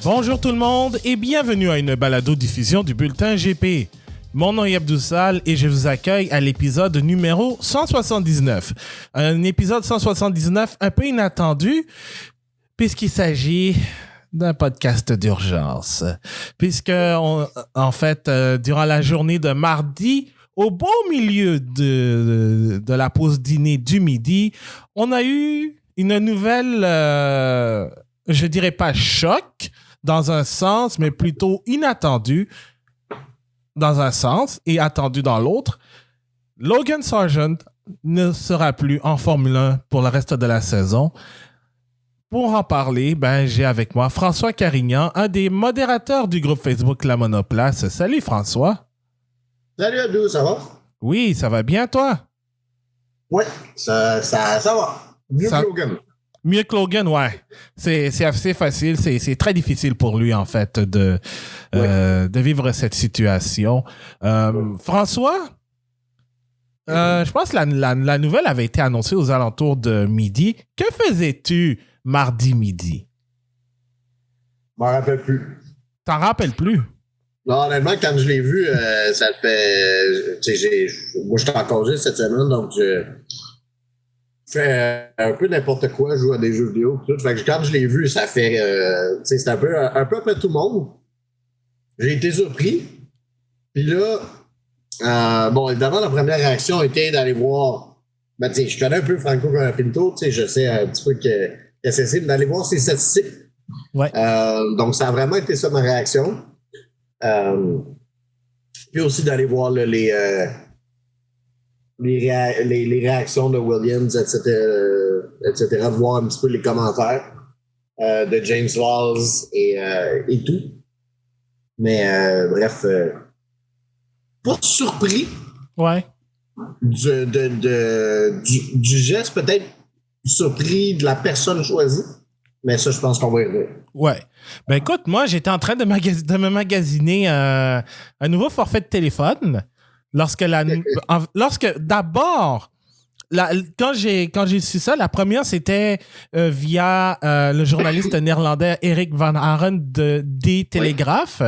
Bonjour tout le monde et bienvenue à une balado-diffusion du Bulletin GP. Mon nom est Abdou Sall et je vous accueille à l'épisode numéro 179. Un épisode 179 un peu inattendu puisqu'il s'agit d'un podcast d'urgence. En fait, durant la journée de mardi, au beau milieu de la pause dîner du midi, on a eu une nouvelle, je dirais pas choc dans un sens, mais plutôt inattendue dans un sens et attendue dans l'autre. Logan Sargeant ne sera plus en Formule 1 pour le reste de la saison. Pour en parler, j'ai avec moi François Carignan, un des modérateurs du groupe Facebook La Monoplace. Salut François. Salut Abdou, ça va? Oui, ça va bien toi? Oui, ça va. Mieux que Logan. Mieux que Logan, ouais. C'est assez facile. C'est très difficile pour lui, en fait, de vivre cette situation. François, je pense que la nouvelle avait été annoncée aux alentours de midi. Que faisais-tu mardi midi? Je m'en rappelle plus. T'en rappelles plus? Non, honnêtement, quand je l'ai vu, ça fait... moi, je suis en congé cette semaine, donc je fais un peu n'importe quoi, je joue à des jeux vidéo. Tout. Fait que quand je l'ai vu, ça fait... c'est un peu après tout le monde. J'ai été surpris. Puis là, évidemment, la première réaction était d'aller voir... je connais un peu Franco Pinto, je sais un petit peu que c'est d'aller voir ses statistiques. Ouais. Donc, ça a vraiment été ça ma réaction. Puis aussi d'aller voir les réactions de Williams, etc., de voir un petit peu les commentaires de James Walls et tout. Mais bref, pas surpris du geste, peut-être surpris de la personne choisie. Mais ça, je pense qu'on va y revenir. Ouais. Écoute, moi, j'étais en train de me magasiner un nouveau forfait de téléphone. Lorsque d'abord, quand j'ai su ça, la première, c'était via le journaliste néerlandais Erik van Haren de Die Telegraaf,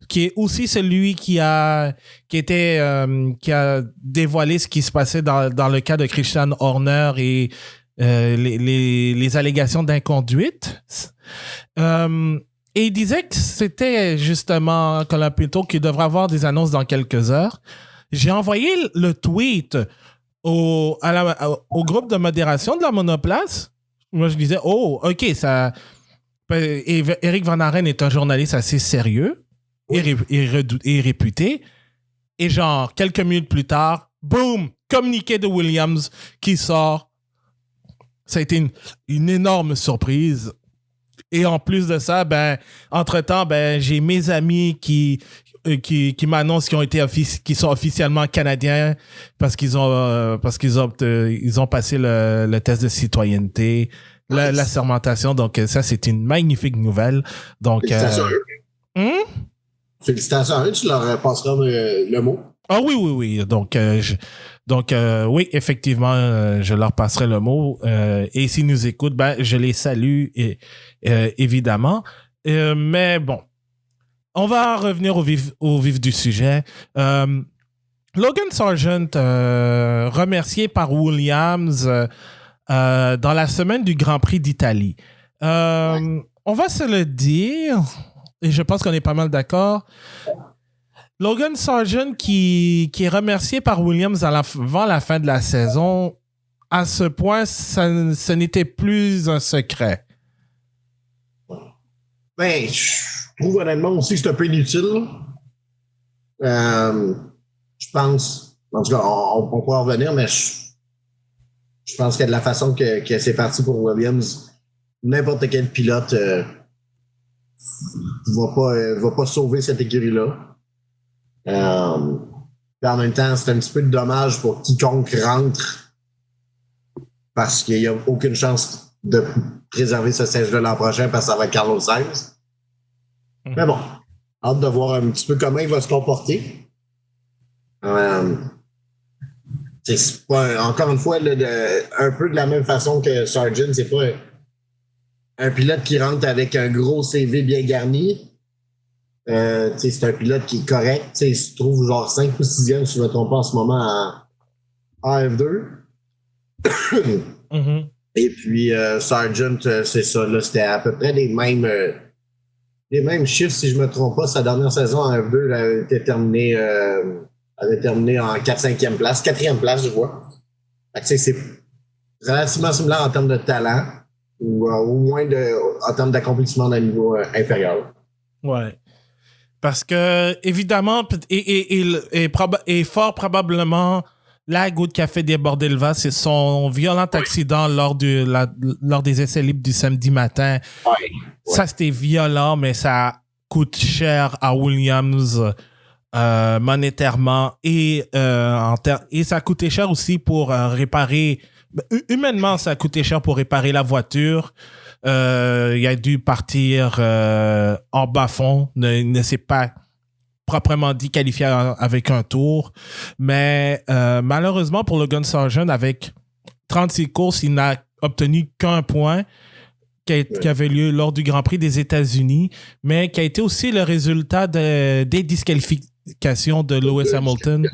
qui est aussi celui qui a dévoilé ce qui se passait dans le cas de Christian Horner et les allégations d'inconduite. Et il disait que c'était justement Colin Pinto qui devrait avoir des annonces dans quelques heures. J'ai envoyé le tweet au groupe de modération de la Monoplace. Moi, je disais, oh, OK, ça... Erik van Haren est un journaliste assez sérieux et réputé. Et genre, quelques minutes plus tard, boum, communiqué de Williams qui sort. Ça a été une énorme surprise. Et en plus de ça, entre-temps, j'ai mes amis qui m'annoncent qui sont officiellement canadiens parce qu'ils ont passé le test de citoyenneté, la sermentation. Donc ça, c'est une magnifique nouvelle. Donc félicitations à eux. Félicitations à eux, tu leur passeras le mot. Ah oui. Donc, oui, effectivement, je leur passerai le mot. Et s'ils nous écoutent, je les salue, évidemment. Mais bon, on va revenir au vif du sujet. Logan Sargeant, remercié par Williams dans la semaine du Grand Prix d'Italie. On va se le dire, et je pense qu'on est pas mal d'accord. Logan Sargeant qui est remercié par Williams avant la fin de la saison, à ce point, ce n'était plus un secret. Je trouve honnêtement aussi que c'est un peu inutile. Je pense, en tout cas, on pourra en revenir, mais je pense que de la façon que c'est parti pour Williams, n'importe quel pilote va pas sauver cette écurie-là. En même temps, c'est un petit peu de dommage pour quiconque rentre parce qu'il n'y a aucune chance de préserver ce siège-là l'an prochain parce que ça va être Carlos Sainz. Mais bon, hâte de voir un petit peu comment il va se comporter. C'est pas, encore une fois, un peu de la même façon que Sargeant, c'est pas un pilote qui rentre avec un gros CV bien garni. C'est un pilote qui est correct. Il se trouve genre 5 ou 6e, si je ne me trompe pas, en ce moment en F2. Mm-hmm. Et puis, Sargent, c'est ça. Là, c'était à peu près les mêmes chiffres, si je ne me trompe pas. Sa dernière saison en F2 là, avait terminé en 4-5e place. 4e place, je vois. Fait que, c'est relativement similaire en termes de talent ou au moins en termes d'accomplissement d'un niveau inférieur. Ouais. Parce que, évidemment, et fort probablement, la goutte qui a fait déborder le vase, c'est son violent accident lors des essais libres du samedi matin. Ouais. Ça, c'était violent, mais ça coûte cher à Williams monétairement et ça a coûté cher aussi pour réparer. Humainement, ça a coûté cher pour réparer la voiture. Il a dû partir en bas-fond. Ne s'est pas proprement dit qualifié avec un tour. Mais malheureusement pour Logan Sargent, avec 36 courses, il n'a obtenu qu'un point qui avait lieu lors du Grand Prix des États-Unis, mais qui a été aussi le résultat des disqualifications de Lewis Hamilton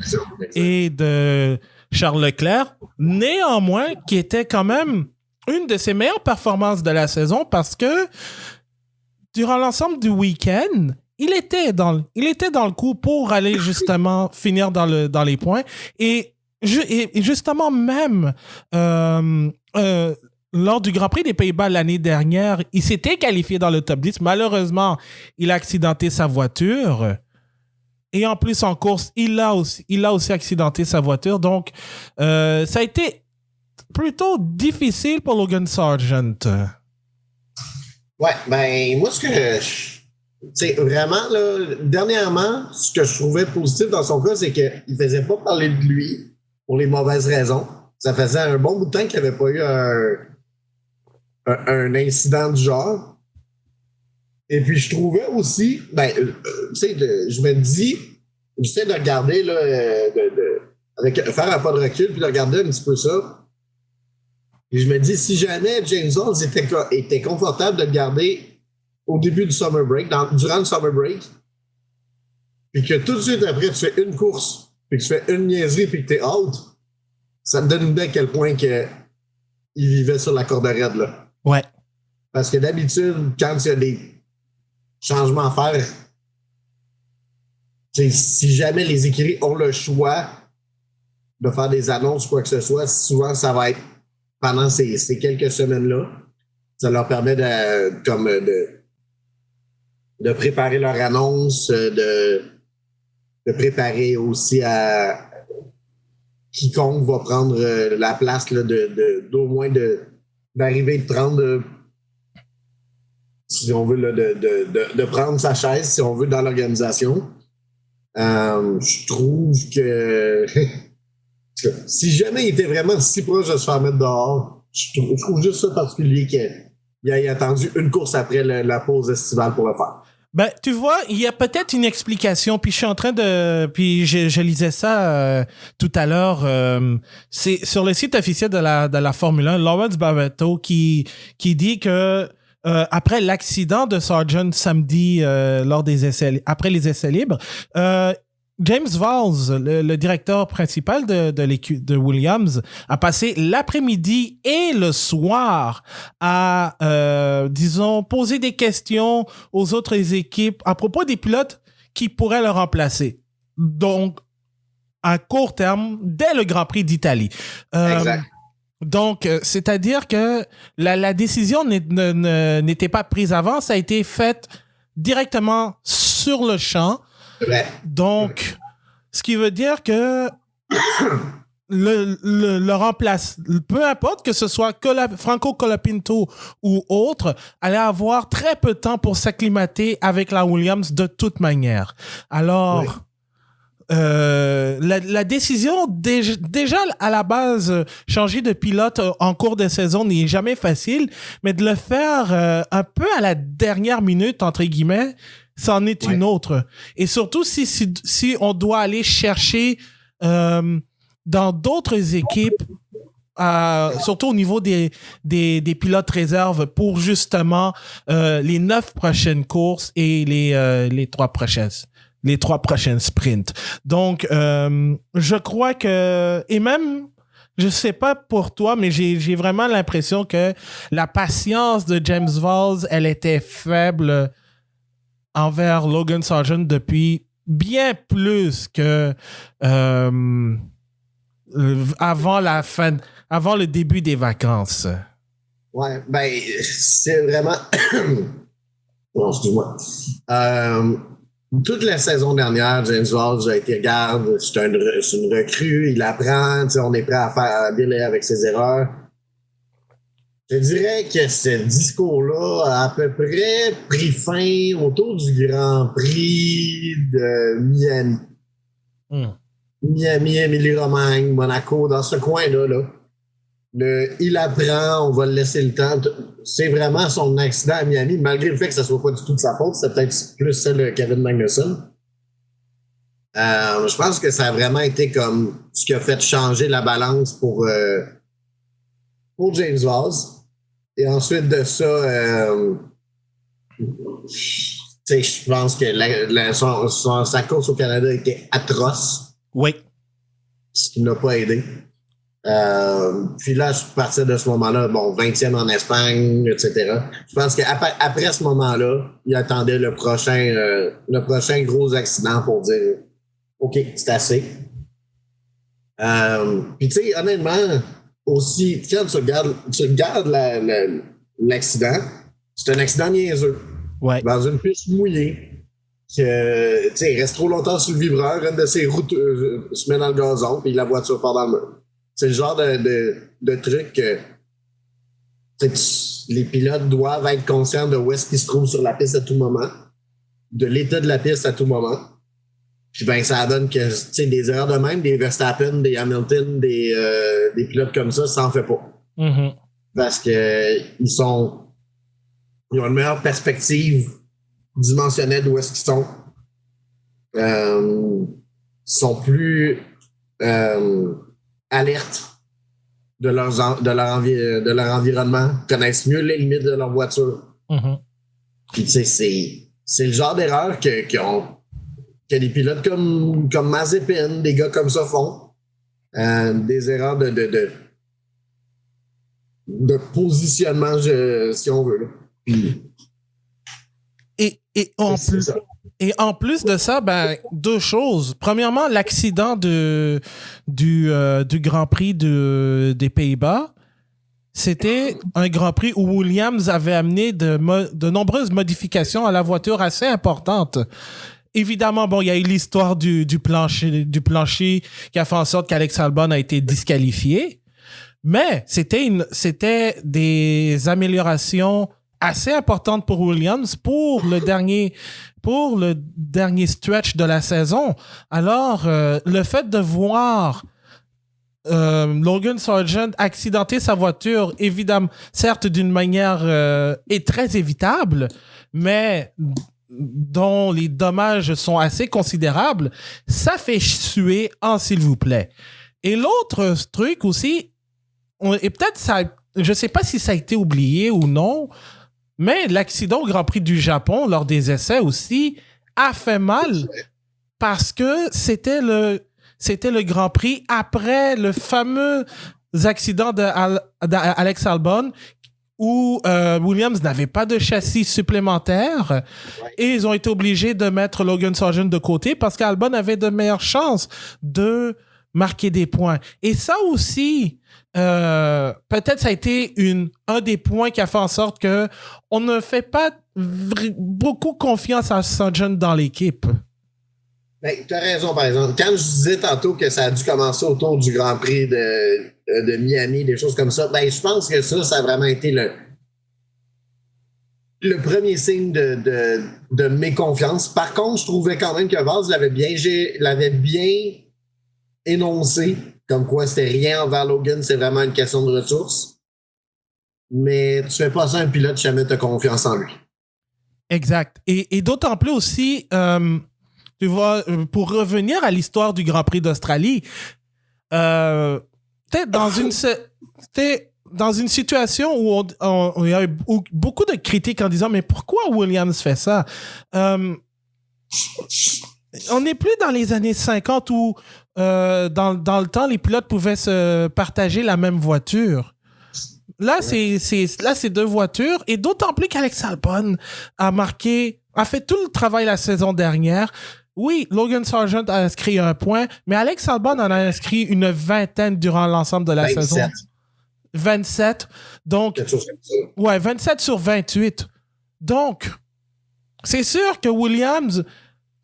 et de Charles Leclerc. Néanmoins, qui était quand même une de ses meilleures performances de la saison parce que durant l'ensemble du week-end, il était dans le coup pour aller justement finir dans les points. Et justement même lors du Grand Prix des Pays-Bas l'année dernière, il s'était qualifié dans le top 10. Malheureusement, il a accidenté sa voiture. Et en plus, en course, il a aussi accidenté sa voiture. Donc, ça a été plutôt difficile pour Logan Sargent. Ouais, ben, moi, c'est vraiment, là, dernièrement, ce que je trouvais positif dans son cas, c'est qu'il ne faisait pas parler de lui pour les mauvaises raisons. Ça faisait un bon bout de temps qu'il n'avait pas eu un incident du genre. Et puis, je trouvais aussi, je me dis, j'essaie de regarder, là, faire un pas de recul, puis de regarder un petit peu ça. Et je me dis, si jamais James Walls était confortable de le garder au début du summer break, durant le summer break, puis que tout de suite après, tu fais une course, puis que tu fais une niaiserie, puis que t'es out, ça te donne une idée à quel point il vivait sur la corde raide, là. Ouais. Parce que d'habitude, quand il y a des changements à faire, si jamais les écuries ont le choix de faire des annonces ou quoi que ce soit, souvent ça va être pendant ces quelques semaines-là. Ça leur permet de préparer leur annonce, de préparer aussi à quiconque va prendre la place là, d'au moins d'arriver de prendre, si on veut, là, de prendre sa chaise, si on veut, dans l'organisation. Je trouve que si jamais il était vraiment si proche de se faire mettre dehors, je trouve juste ça particulier qu'il ait attendu une course après la pause estivale pour le faire. Ben, tu vois, il y a peut-être une explication, puis je suis en train puis je lisais ça tout à l'heure, c'est sur le site officiel de la Formule 1, Lawrence Barretto qui dit que après l'accident de Sargent samedi après les essais libres, James Valls, le directeur principal de Williams, a passé l'après-midi et le soir à, poser des questions aux autres équipes à propos des pilotes qui pourraient le remplacer. Donc, à court terme, dès le Grand Prix d'Italie. Exact. Donc, c'est-à-dire que la décision n'était pas prise avant, ça a été fait directement sur le champ. Ouais. Donc, ce qui veut dire que le remplace, peu importe que ce soit Franco Colapinto ou autre, allait avoir très peu de temps pour s'acclimater avec la Williams de toute manière. Alors, oui. La décision, déjà à la base, changer de pilote en cours de saison n'est jamais facile, mais de le faire un peu à la dernière minute, entre guillemets, c'en est une autre. Et surtout, si on doit aller chercher dans d'autres équipes surtout au niveau des pilotes réserves pour justement les 9 prochaines courses et les 3 prochaines sprints. Donc, je crois que... Et même, je sais pas pour toi, mais j'ai vraiment l'impression que la patience de James Valls, elle était faible envers Logan Sargent depuis bien plus que avant le début des vacances. Ouais, ben, c'est vraiment... Non, excuse-moi. Toute la saison dernière, James Valls a été, regarde, c'est une recrue, il apprend, on est prêt à dealer avec ses erreurs. Je dirais que ce discours-là a à peu près pris fin autour du Grand Prix de Miami. Miami, Émilie-Romagne, Monaco, dans ce coin-là. Il apprend, on va le laisser le temps. C'est vraiment son accident à Miami, malgré le fait que ça soit pas du tout de sa faute. C'est peut-être plus celle de Kevin Magnussen. Je pense que ça a vraiment été comme ce qui a fait changer la balance pour James Valls. Et ensuite de ça, je pense que sa course au Canada était atroce. Oui. Ce qui n'a pas aidé. Puis là, à partir de ce moment-là, 20e en Espagne, etc. Je pense qu'après ce moment-là, il attendait le prochain gros accident pour dire OK, c'est assez. Puis tu sais, honnêtement, aussi, quand tu regardes l'accident, c'est un accident niaiseux. Ouais. Dans une piste mouillée. Il reste trop longtemps sur le vibreur, une de ses routes se met dans le gazon, puis la voiture part dans le mur. C'est le genre de truc que les pilotes doivent être conscients de où est-ce qu'ils se trouvent sur la piste à tout moment, de l'état de la piste à tout moment. Puis ça donne que des erreurs de même, des Verstappen, des Hamilton, des pilotes comme ça en fait pas. Mm-hmm. Parce que ils ont une meilleure perspective dimensionnelle d'où est-ce qu'ils sont. Ils sont plus alertes de leur environnement, connaissent mieux les limites de leur voiture. Mm-hmm. Puis c'est le genre d'erreur que des pilotes comme Mazepin, des gars comme ça font. Des erreurs de positionnement, si on veut. Là. Puis, Et en plus de ça, deux choses. Premièrement, l'accident du Grand Prix des Pays-Bas, c'était un Grand Prix où Williams avait amené de nombreuses modifications à la voiture assez importantes. Évidemment, il y a eu l'histoire du plancher qui a fait en sorte qu'Alex Albon a été disqualifié, mais c'était des améliorations assez importantes pour Williams pour le dernier stretch de la saison. Alors, le fait de voir Logan Sargent accidenter sa voiture, évidemment, certes d'une manière est très évitable, mais dont les dommages sont assez considérables, ça fait suer s'il vous plaît. Et l'autre truc aussi, et peut-être ça, je sais pas si ça a été oublié ou non, mais l'accident au Grand Prix du Japon lors des essais aussi a fait mal parce que c'était le Grand Prix après le fameux accident d'Alex Albon où Williams n'avait pas de châssis supplémentaire et ils ont été obligés de mettre Logan Sargent de côté parce qu'Albon avait de meilleures chances de marquer des points. Et ça aussi, peut-être ça a été un des points qui a fait en sorte que on ne fait pas beaucoup confiance à Sargent dans l'équipe. Tu as raison, par exemple. Quand je disais tantôt que ça a dû commencer autour du Grand Prix de Miami, des choses comme ça, je pense que ça a vraiment été le premier signe de méconfiance. Par contre, je trouvais quand même que Valls l'avait bien énoncé, comme quoi c'était rien envers Logan, c'est vraiment une question de ressources. Mais tu fais pas ça à un pilote, jamais tu as confiance en lui. Exact. Et d'autant plus aussi... tu vois, pour revenir à l'histoire du Grand Prix d'Australie, peut-être c'était dans une situation où il y a eu beaucoup de critiques en disant mais pourquoi Williams fait ça? On n'est plus dans les années 50 où dans le temps les pilotes pouvaient se partager la même voiture. Là, c'est deux voitures et d'autant plus qu'Alex Albon a fait tout le travail la saison dernière. Oui, Logan Sargent a inscrit 1 point, mais Alex Albon en a inscrit une vingtaine durant l'ensemble de la 27. saison. 27. Donc, 27 sur 28. Donc, c'est sûr que Williams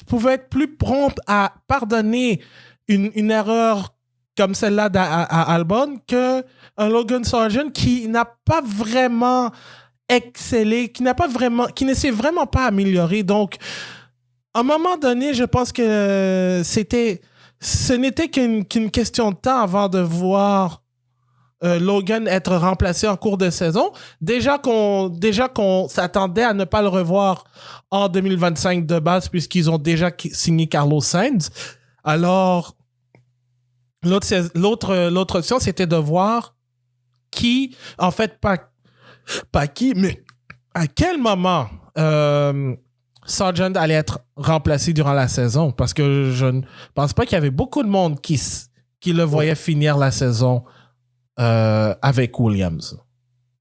pouvait être plus prompt à pardonner une erreur comme celle-là à Albon qu'un Logan Sargent qui n'a pas vraiment excellé, qui ne s'est vraiment pas amélioré. Donc, à un moment donné, je pense que ce n'était qu'une question de temps avant de voir Logan être remplacé en cours de saison. Déjà qu'on s'attendait à ne pas le revoir en 2025 de base puisqu'ils ont déjà signé Carlos Sainz. Alors, l'autre option, c'était de voir qui, en fait, pas qui, mais à quel moment Sargent allait être remplacé durant la saison. Parce que je ne pense pas qu'il y avait beaucoup de monde qui le voyait finir la saison avec Williams.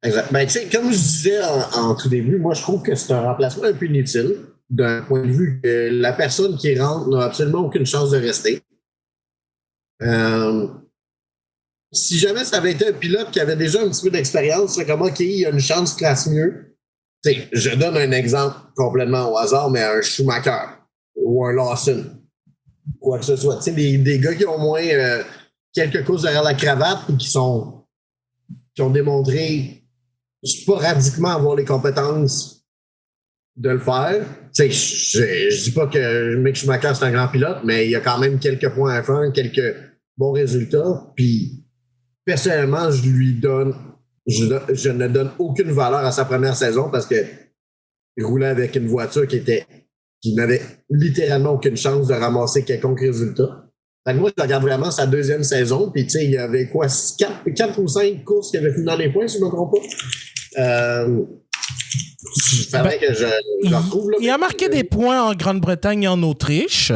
Exact. Ben, tu sais, comme je disais en tout début, moi, je trouve que c'est un remplacement un peu inutile d'un point de vue que la personne qui rentre n'a absolument aucune chance de rester. Si jamais ça avait été un pilote qui avait déjà un petit peu d'expérience, c'est comme OK, il a une chance de classe mieux. T'sais, je donne un exemple complètement au hasard, mais un Schumacher ou un Lawson, quoi que ce soit. Des gars qui ont au moins quelques causes derrière la cravate et qui ont démontré sporadiquement avoir les compétences de le faire. Je dis pas que Mick Schumacher c'est un grand pilote, mais il y a quand même quelques points à faire, quelques bons résultats. Puis personnellement, je ne donne aucune valeur à sa première saison parce que il roulait avec une voiture qui n'avait littéralement aucune chance de ramasser quelconque résultat. Fait que moi, je regarde vraiment sa deuxième saison, puis tu sais, il y avait quoi, 4 ou 5 courses qui avaient fini dans les points, si je ne me trompe pas. Il fallait que je retrouve. Là, il a marqué des points en Grande-Bretagne et en Autriche.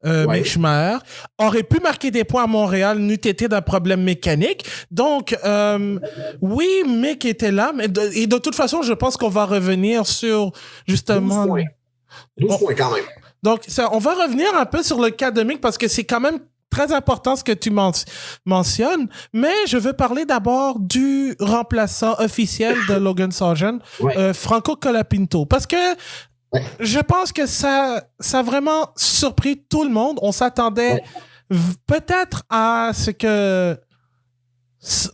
Mick Schumacher aurait pu marquer des points à Montréal, n'eût été d'un problème mécanique. Donc, oui, Mick était là, mais et de toute façon, je pense qu'on va revenir sur justement 12 points quand même. Donc, on va revenir un peu sur le cas de Mick parce que c'est quand même très important ce que tu mentionnes, mais je veux parler d'abord du remplaçant officiel de Logan Sargent, Franco Colapinto, parce que je pense que ça a vraiment surpris tout le monde. On s'attendait peut-être à ce que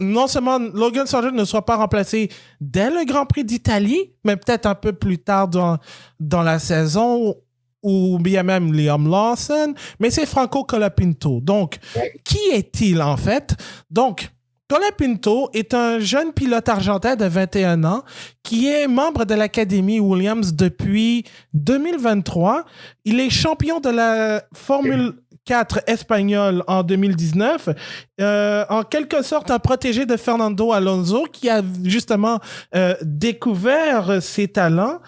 non seulement Logan Sargent ne soit pas remplacé dès le Grand Prix d'Italie, mais peut-être un peu plus tard dans la saison, ou bien même Liam Lawson, mais c'est Franco Colapinto. Donc, qui est-il en fait? Donc, Colapinto est un jeune pilote argentin de 21 ans qui est membre de l'Académie Williams depuis 2023. Il est champion de la Formule 4 espagnole en 2019. En quelque sorte, un protégé de Fernando Alonso qui a justement découvert ses talents.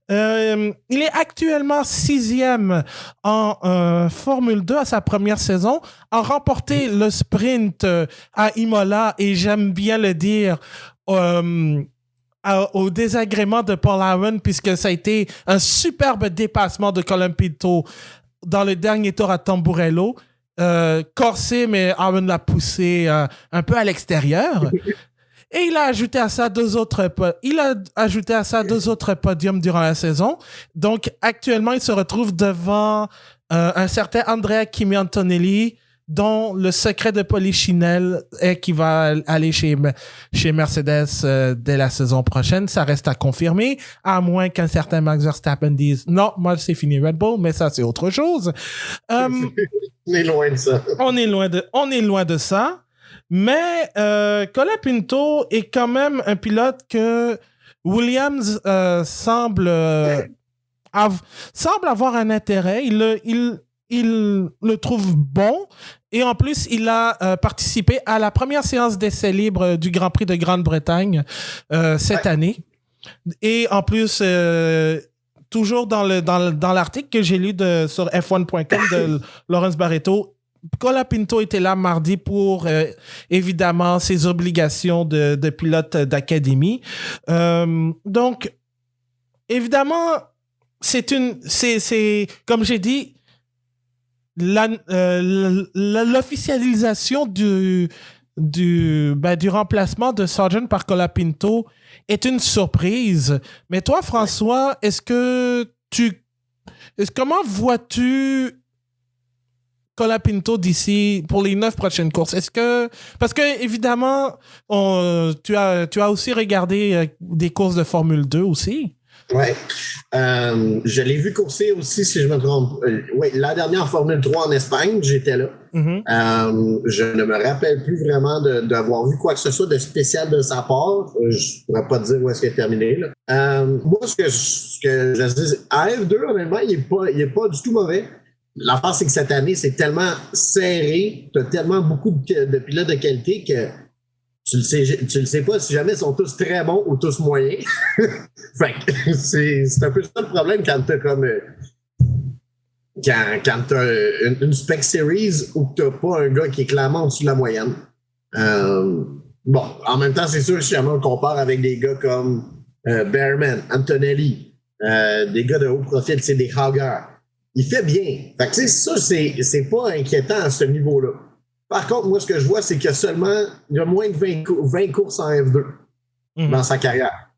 Il est actuellement 6e en Formule 2 à sa première saison, a remporté le sprint à Imola et j'aime bien le dire au désagrément de Paul Aron puisque ça a été un superbe dépassement de Colapinto dans le dernier tour à Tamburello. Corsé, mais Aron l'a poussé un peu à l'extérieur. Et il a ajouté à ça deux autres podiums durant la saison. Donc, actuellement, il se retrouve devant un certain Andrea Kimi Antonelli, dont le secret de Polichinelle est qu'il va aller chez Mercedes dès la saison prochaine. Ça reste à confirmer, à moins qu'un certain Max Verstappen dise « Non, moi, c'est fini Red Bull, mais ça, c'est autre chose. » On est loin de ça. On est loin de ça. Mais Colapinto est quand même un pilote que Williams semble avoir un intérêt. Il il le trouve bon. Et en plus, il a participé à la première séance d'essai libre du Grand Prix de Grande-Bretagne cette année. Et en plus, toujours dans l'article que j'ai lu sur F1.com de Lawrence Barreto, Colapinto était là mardi pour, évidemment, ses obligations de pilote d'académie. Donc, évidemment, c'est comme j'ai dit, l'officialisation du remplacement de Sargent par Colapinto est une surprise. Mais toi, François, comment vois-tu Colapinto d'ici pour les 9 prochaines courses? Parce que évidemment, tu as aussi regardé des courses de Formule 2 aussi. Ouais. Je l'ai vu courser aussi, si je me trompe. Oui, la dernière Formule 3 en Espagne, j'étais là. Mm-hmm. Je ne me rappelle plus vraiment d'avoir vu quoi que ce soit de spécial de sa part. Je ne pourrais pas te dire où est-ce qu'il est terminé. Là. Moi, ce que je dis, à F2, honnêtement, il n'est pas du tout mauvais. L'affaire, c'est que cette année, c'est tellement serré, tu as tellement beaucoup de pilotes de qualité que tu le sais pas si jamais ils sont tous très bons ou tous moyens. Fait que c'est un peu ça le problème quand t'as comme quand t'as une spec series ou que t'as pas un gars qui est clairement au-dessus de la moyenne. Bon, en même temps, c'est sûr, si jamais on compare avec des gars comme Bearman, Antonelli, des gars de haut profil, c'est des Hauger. Il fait bien. Fait que ça, c'est pas inquiétant à ce niveau-là. Par contre, moi, ce que je vois, c'est qu'il y a moins de 20 courses en F2 dans sa carrière.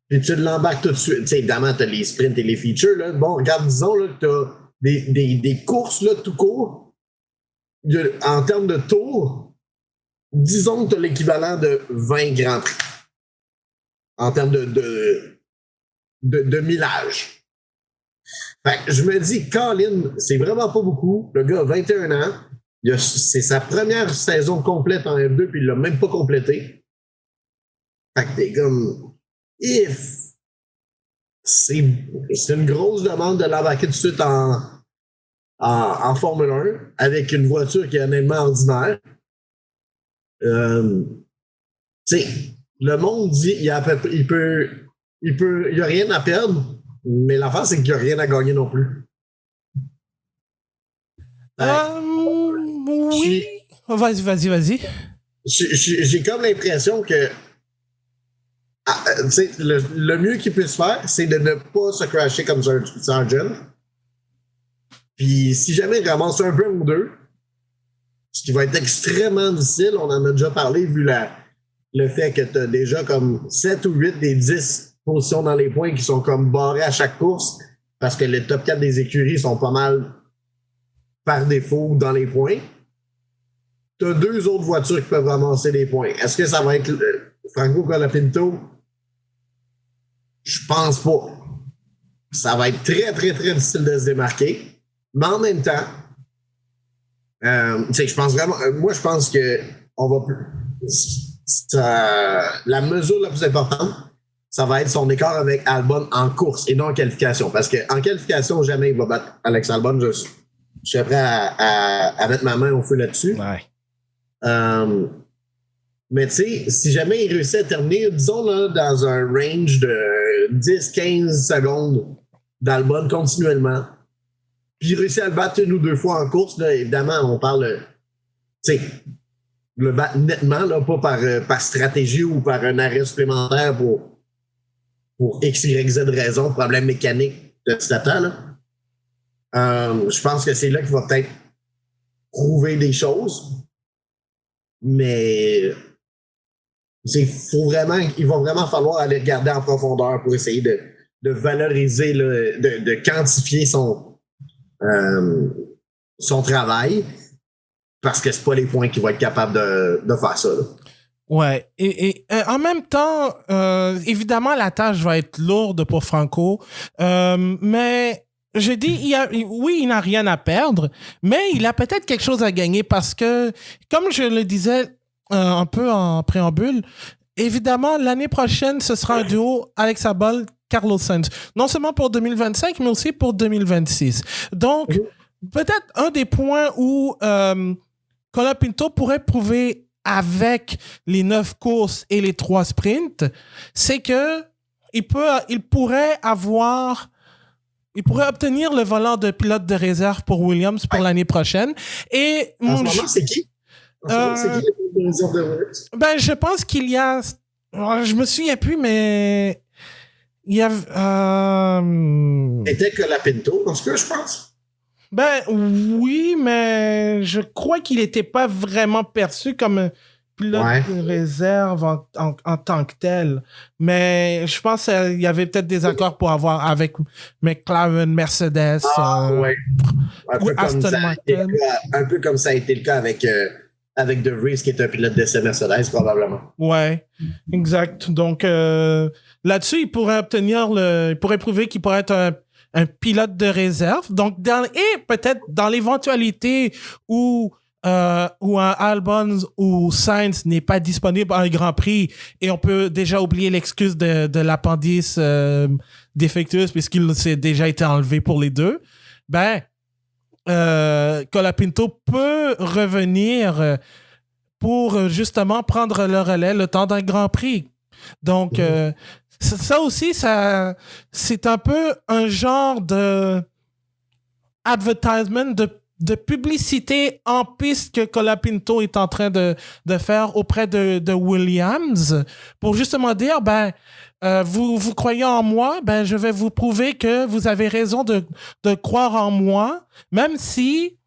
Puis tu l'embarques tout de suite. T'sais, évidemment, tu as les sprints et les features. Là. Bon, regarde, disons là, que tu as des courses là, tout court. En termes de tours, disons que tu as l'équivalent de 20 Grands Prix. En termes de millage. Fait que je me dis, Colin, c'est vraiment pas beaucoup. Le gars a 21 ans. C'est sa première saison complète en F2, puis il l'a même pas complété. Fait que t'es comme... C'est une grosse demande de l'embarquer tout de suite en Formule 1 avec une voiture qui est honnêtement ordinaire. Le monde dit il y a rien à perdre, mais l'affaire, c'est qu'il n'y a rien à gagner non plus. Oui. Vas-y. J'ai comme l'impression que le mieux qu'il puisse faire, c'est de ne pas se crasher comme Sargent. Puis si jamais il ramasse un peu ou deux, ce qui va être extrêmement difficile, on en a déjà parlé vu le fait que tu as déjà comme 7 ou 8 des 10 positions dans les points qui sont comme barrées à chaque course parce que les top 4 des écuries sont pas mal par défaut dans les points. Tu as 2 autres voitures qui peuvent ramasser des points. Est-ce que ça va être Franco Colapinto? Je pense pas. Ça va être très, très, très difficile de se démarquer. Mais en même temps, je pense vraiment... Moi, je pense que la mesure la plus importante, ça va être son écart avec Albon en course et non en qualification. Parce qu'en qualification, jamais il va battre Alex Albon. Je suis prêt à mettre ma main au feu là-dessus. Ouais. Mais tu sais, si jamais il réussit à terminer, disons là, dans un range de 10-15 secondes d'Albon continuellement, puis il réussit à le battre 1 ou 2 fois en course, là, évidemment, on parle, tu sais, le battre nettement, là, pas par stratégie ou par un arrêt supplémentaire pour X, Y, Z raison, problème mécanique de cet temps, là. Je pense que c'est là qu'il va peut-être prouver des choses. Mais il va vraiment falloir aller regarder en profondeur pour essayer de valoriser, là, de quantifier son travail, parce que c'est pas les points qu'il va être capable de faire ça. Là. Ouais. Et en même temps, évidemment, la tâche va être lourde pour Franco, mais je dis, il n'a rien à perdre, mais il a peut-être quelque chose à gagner parce que, comme je le disais un peu en préambule, évidemment, l'année prochaine, ce sera un duo Alex Albon, Carlos Sainz. Non seulement pour 2025, mais aussi pour 2026. Donc, peut-être un des points où Colapinto pourrait prouver avec les 9 courses et les 3 sprints, c'est que il pourrait obtenir le volant de pilote de réserve pour Williams pour l'année prochaine. Et en ce moment, c'est qui? C'est qui le réserve de Williams? Ben, je pense qu'il y a... Je me souviens plus, mais... Il y a... C'était Colapinto, en tout cas, je pense. Ben, oui, mais je crois qu'il n'était pas vraiment perçu comme un pilote de réserve en tant que tel. Mais je pense qu'il y avait peut-être des accords pour avoir avec McLaren, Mercedes, ouais. ou Aston Martin. Un peu comme ça a été le cas avec De Vries, qui est un pilote d'essai Mercedes, probablement. Ouais, exact. Donc, là-dessus, il pourrait prouver qu'il pourrait être un pilote de réserve. Donc, et peut-être dans l'éventualité où un Albon ou Sainz n'est pas disponible à un Grand Prix, et on peut déjà oublier l'excuse de l'appendice défectueuse puisqu'il s'est déjà été enlevé pour les deux, ben, Colapinto peut revenir pour justement prendre le relais le temps d'un Grand Prix. Donc, ça aussi, c'est un peu un genre de advertisement, de publicité en piste que Colapinto est en train de faire auprès de Williams pour justement dire, ben, vous croyez en moi, ben, je vais vous prouver que vous avez raison de croire en moi, même si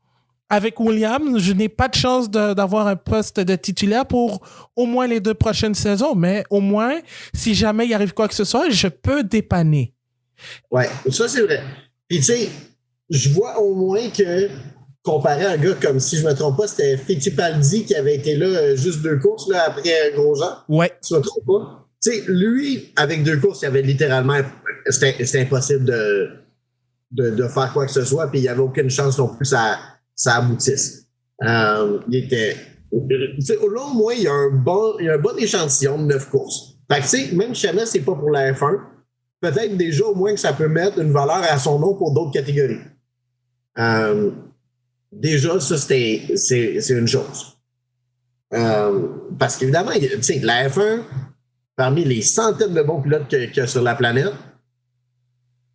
avec Williams, je n'ai pas de chance d'avoir un poste de titulaire pour au moins les 2 prochaines saisons, mais au moins, si jamais il arrive quoi que ce soit, je peux dépanner. Ouais, ça c'est vrai. Puis tu sais, je vois au moins que, comparé à un gars comme, si je me trompe pas, c'était Fittipaldi qui avait été là juste 2 courses là, après Grosjean. Ouais. Si je me trompe pas. Tu sais, lui, avec 2 courses, il avait littéralement... C'était impossible de faire quoi que ce soit, puis il n'y avait aucune chance non plus ça aboutisse. Il était... Au moins, il y a un bon échantillon de 9 courses. Fait que, tu sais, même si jamais c'est pas pour la F1, peut-être déjà au moins que ça peut mettre une valeur à son nom pour d'autres catégories. Déjà, ça, c'est une chose. Parce qu'évidemment, tu sais, la F1, parmi les centaines de bons pilotes qu'il y a sur la planète,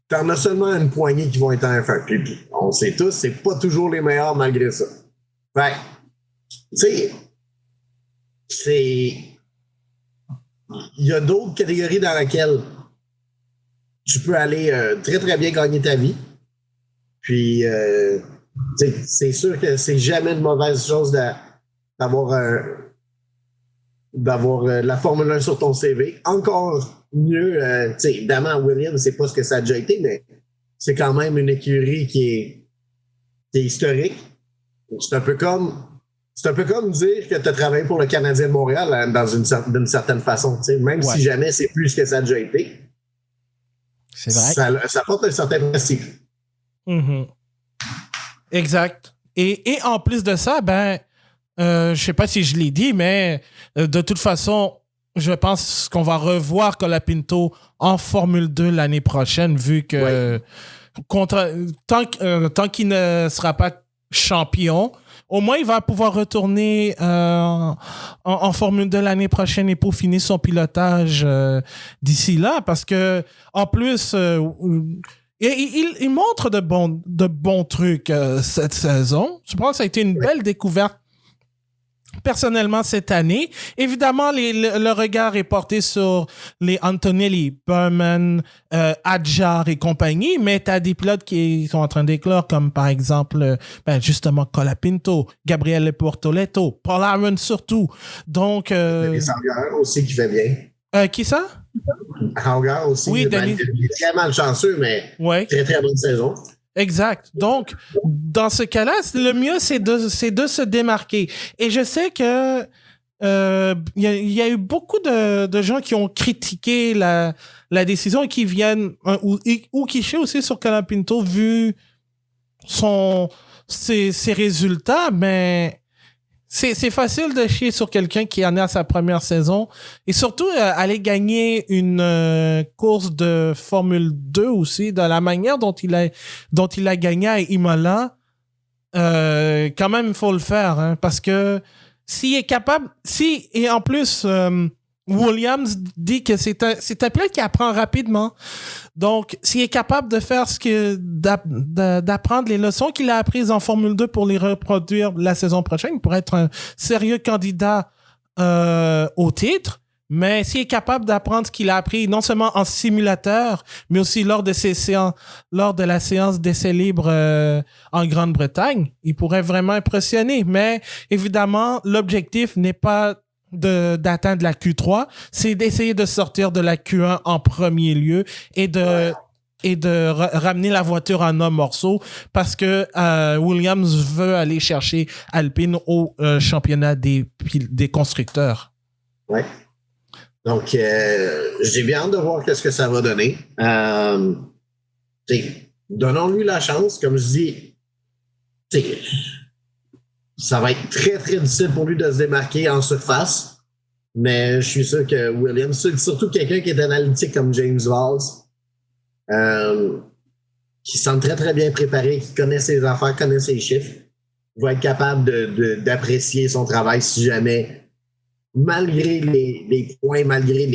t'en as seulement une poignée qui vont être en F1. Puis on sait tous, c'est pas toujours les meilleurs malgré ça. Fait tu sais, il y a d'autres catégories dans lesquelles tu peux aller très très bien gagner ta vie. Puis, c'est sûr que c'est jamais une mauvaise chose d'avoir la Formule 1 sur ton CV. Encore mieux, évidemment, Williams, c'est pas ce que ça a déjà été, mais c'est quand même une écurie qui est historique. C'est un peu comme dire que tu as travaillé pour le Canadien de Montréal d'une certaine façon, même si jamais c'est plus ce que ça a déjà été. C'est vrai. Ça porte un certain prestige. Mm-hmm. Exact. Et en plus de ça, ben, je sais pas si je l'ai dit, mais de toute façon, je pense qu'on va revoir Colapinto en Formule 2 l'année prochaine, vu que tant qu'il ne sera pas champion, au moins il va pouvoir retourner en Formule 2 l'année prochaine et peaufiner son pilotage d'ici là, parce que en plus il montre de bons trucs cette saison. Je pense que ça a été une belle découverte personnellement cette année. Évidemment, le regard est porté sur les Antonelli, Berman, Adjar et compagnie, mais tu as des pilotes qui sont en train d'éclore, comme par exemple, justement, Colapinto, Gabriele Portoletto, Paul Aron surtout. Donc... Denis Hauger aussi qui fait bien. Qui ça? Hauger aussi. Oui, il est très malchanceux, mais très, très bonne saison. Exact. Donc, dans ce cas-là, le mieux, c'est de se démarquer. Et je sais que il y a eu beaucoup de gens qui ont critiqué la décision et qui viennent ou qui chient aussi sur Colapinto vu ses résultats, mais c'est facile de chier sur quelqu'un qui en est à sa première saison et surtout aller gagner une course de Formule 2 aussi, de la manière dont il a gagné à Imola. quand même, il faut le faire, hein, parce que s'il est capable, et en plus, Williams dit que c'est un pilote qui apprend rapidement. Donc, s'il est capable de faire d'apprendre les leçons qu'il a apprises en Formule 2 pour les reproduire la saison prochaine, il pourrait être un sérieux candidat au titre. Mais s'il est capable d'apprendre ce qu'il a appris, non seulement en simulateur, mais aussi lors de la séance d'essai libre en Grande-Bretagne, il pourrait vraiment impressionner. Mais évidemment, l'objectif n'est pas d'atteindre la Q3, c'est d'essayer de sortir de la Q1 en premier lieu et de ramener la voiture en un morceau parce que Williams veut aller chercher Alpine au championnat des constructeurs. Ouais. Donc, j'ai bien hâte de voir qu'est-ce que ça va donner. Donnons-lui la chance. Comme je dis, ça va être très, très difficile pour lui de se démarquer en surface. Mais je suis sûr que Williams, surtout quelqu'un qui est analytique comme James Valls, qui semble très, très bien préparé, qui connaît ses affaires, connaît ses chiffres, va être capable d'apprécier son travail si jamais... Malgré les points, malgré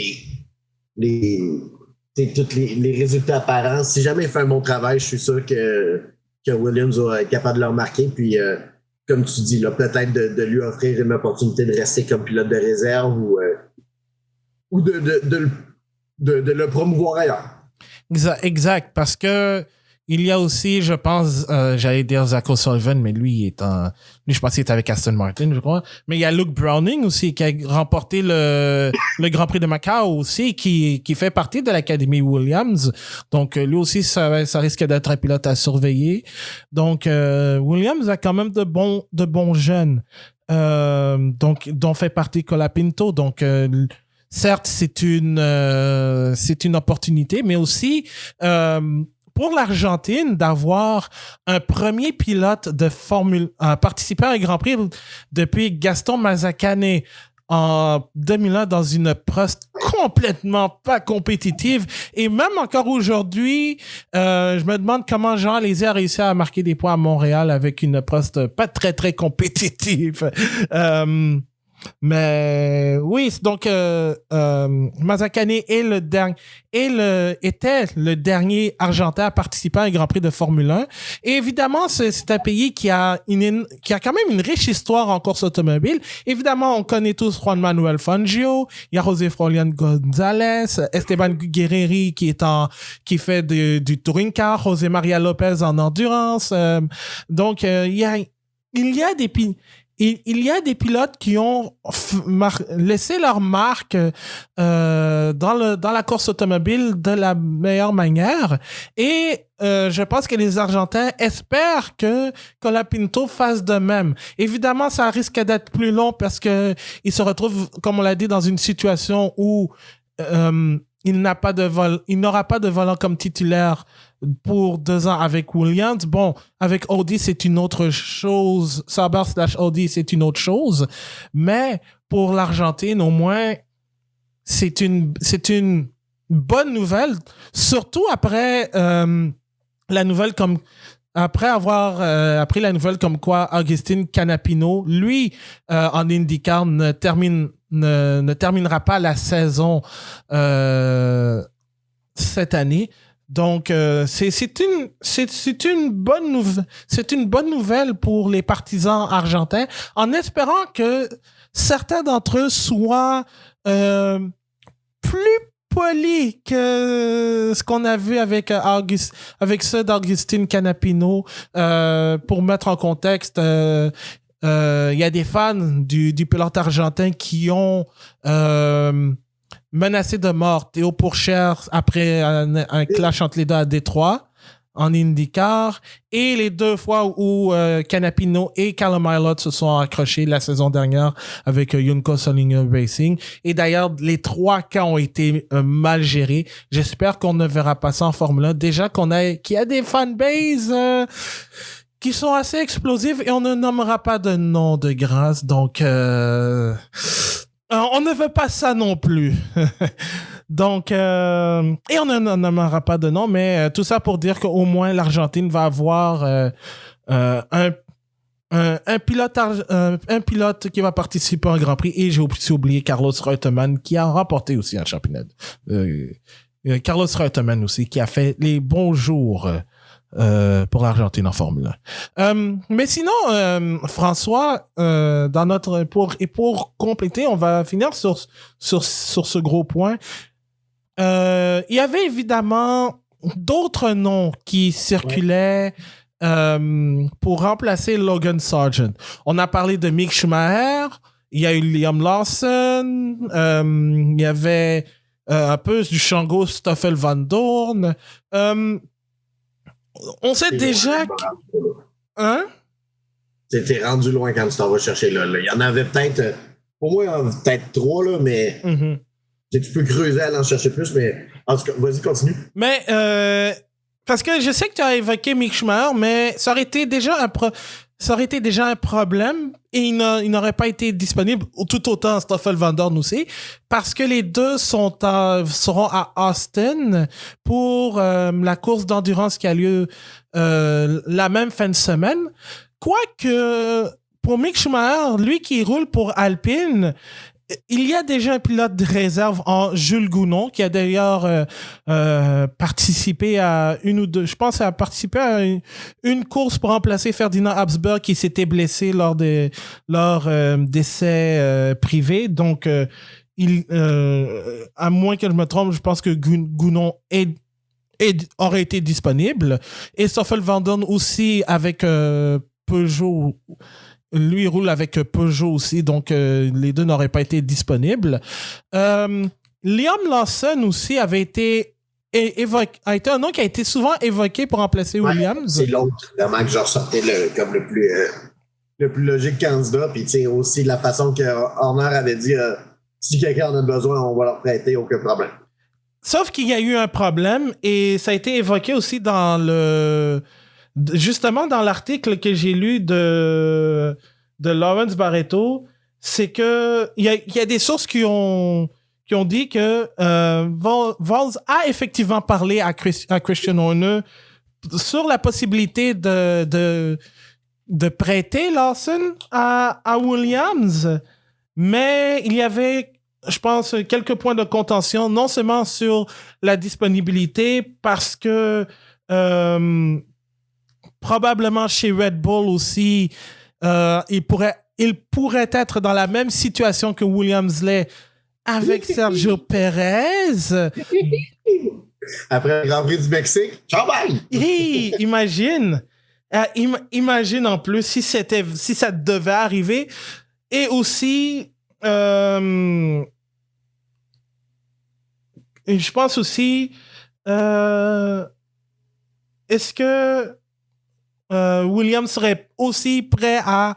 tous les résultats apparents, si jamais il fait un bon travail, je suis sûr que Williams va être capable de le remarquer. Puis, comme tu dis, là, peut-être de lui offrir une opportunité de rester comme pilote de réserve ou de le promouvoir ailleurs. Exact, parce que il y a aussi, je pense, j'allais dire Zach O'Sullivan, mais lui, je pense qu'il est avec Aston Martin, je crois. Mais il y a Luke Browning aussi, qui a remporté le Grand Prix de Macao aussi, qui fait partie de l'Académie Williams. Donc, lui aussi, ça risque d'être un pilote à surveiller. Donc, Williams a quand même de bons jeunes. Donc, dont fait partie Colapinto. Donc, certes, c'est une opportunité, mais aussi, pour l'Argentine, d'avoir un premier pilote de participant à un Grand Prix depuis Gaston Mazzacane en 2001 dans une Prost complètement pas compétitive. Et même encore aujourd'hui, je me demande comment Jean Alesi a réussi à marquer des points à Montréal avec une Prost pas très, très compétitive. Mais oui, donc Mazzacane était le dernier Argentin à participer à un Grand Prix de Formule 1. Et évidemment, c'est un pays qui a quand même une riche histoire en course automobile. Évidemment, on connaît tous Juan Manuel Fangio, il y a José Frolian González, Esteban Guerreri qui fait du touring car, José María López en endurance. Donc, il y a des pilotes qui ont laissé leur marque dans la course automobile de la meilleure manière. Et je pense que les Argentins espèrent que Colapinto fasse de même. Évidemment, ça risque d'être plus long parce que il se retrouve, comme on l'a dit, dans une situation où il n'aura pas de volant comme titulaire pour 2 ans avec Williams. Bon, avec Audi, c'est une autre chose. Sauber/Audi, c'est une autre chose. Mais pour l'Argentine, au moins, c'est une bonne nouvelle. Surtout après la nouvelle après avoir appris la nouvelle comme quoi Agustín Canapino, lui, en IndyCar, ne terminera pas la saison cette année. Donc, c'est une bonne nouvelle. C'est une bonne nouvelle pour les partisans argentins, en espérant que certains d'entre eux soient plus polis que ce qu'on a vu avec ceux d'Agustín Canapino. Pour mettre en contexte, il y a des fans du pilote argentin qui ont menacé de mort Théo Pourchaire après un clash entre les deux à Détroit en IndyCar, et les 2 fois où Canapino et Callum Ilott se sont accrochés la saison dernière avec Junko Solinger Racing. Et d'ailleurs, les 3 cas ont été mal gérés. J'espère qu'on ne verra pas ça en Formule 1. Déjà qu'il y a des fanbases qui sont assez explosives, et on ne nommera pas de nom de grâce. Donc, on ne veut pas ça non plus. Donc, et on ne nommera pas de nom, mais tout ça pour dire qu'au moins l'Argentine va avoir un pilote qui va participer à un Grand Prix, et j'ai aussi oublié Carlos Reutemann qui a remporté aussi un championnat. Carlos Reutemann aussi qui a fait les bons jours pour l'Argentine en Formule 1. Mais sinon, François, pour compléter, on va finir sur ce gros point. Il y avait évidemment d'autres noms qui circulaient pour remplacer Logan Sargent. On a parlé de Mick Schumacher, il y a eu Liam Lawson, il y avait un peu du Shango Stoffel Van Dorn. On sait déjà... Hein? C'était rendu loin quand tu t'en vas chercher là. Il y en avait peut-être... Pour moi, peut-être 3, là, mais... Mm-hmm. Tu peux creuser à en chercher plus, mais... En tout cas, vas-y, continue. Mais... parce que je sais que tu as évoqué Mick Schumacher, mais ça aurait été déjà un problème et il n'aurait pas été disponible tout autant Stoffel Van Dorn aussi, parce que les deux seront à Austin pour la course d'endurance qui a lieu la même fin de semaine. Quoique, pour Mick Schumacher, lui qui roule pour Alpine, il y a déjà un pilote de réserve en Jules Gounon qui a d'ailleurs participé à une course pour remplacer Ferdinand Habsburg qui s'était blessé lors d'essais privés. Donc, à moins que je me trompe, je pense que Gounon aurait été disponible. Et Stoffel Van Dorn aussi avec Peugeot. Lui, il roule avec Peugeot aussi, donc les deux n'auraient pas été disponibles. Liam Lawson aussi avait été un nom qui a été souvent évoqué pour remplacer Williams. C'est l'autre, vraiment, que je ressortais comme le plus logique candidat. Puis, tu sais, aussi la façon que Horner avait dit si quelqu'un en a besoin, on va leur prêter, aucun problème. Sauf qu'il y a eu un problème et ça a été évoqué aussi justement dans l'article que j'ai lu de Lawrence Barreto, c'est que il y a des sources qui ont dit que Vols a effectivement parlé à Christian Horner sur la possibilité de prêter Lawson à Williams, mais il y avait, je pense, quelques points de contention, non seulement sur la disponibilité, parce que probablement chez Red Bull aussi, il pourrait être dans la même situation que Williams l'est avec Sergio Perez. Après le Grand Prix du Mexique, ciao bye! Hey, imagine en plus si ça devait arriver. Et aussi, je pense aussi, est-ce que Williams serait aussi prêt à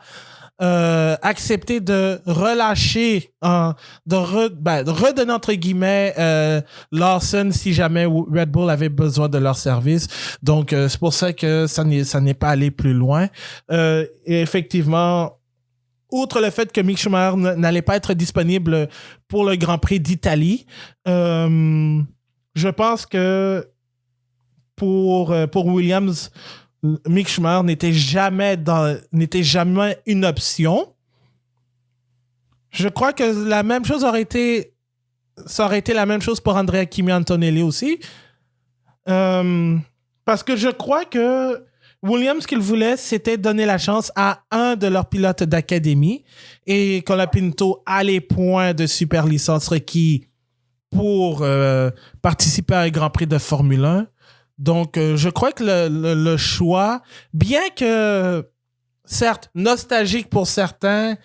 accepter de relâcher, de redonner entre guillemets Lawson si jamais Red Bull avait besoin de leur service. Donc c'est pour ça que ça n'est pas allé plus loin. Et effectivement, outre le fait que Mick Schumacher n'allait pas être disponible pour le Grand Prix d'Italie, je pense que pour Williams, Mick Schumacher n'était jamais une option. Je crois que la même chose ça aurait été la même chose pour Andrea Kimi Antonelli aussi. Parce que je crois que Williams, ce qu'il voulait, c'était donner la chance à un de leurs pilotes d'académie, et Colapinto a les points de super licence requis pour participer à un Grand Prix de Formule 1. Donc, je crois que le choix, bien que, certes, nostalgique pour certains,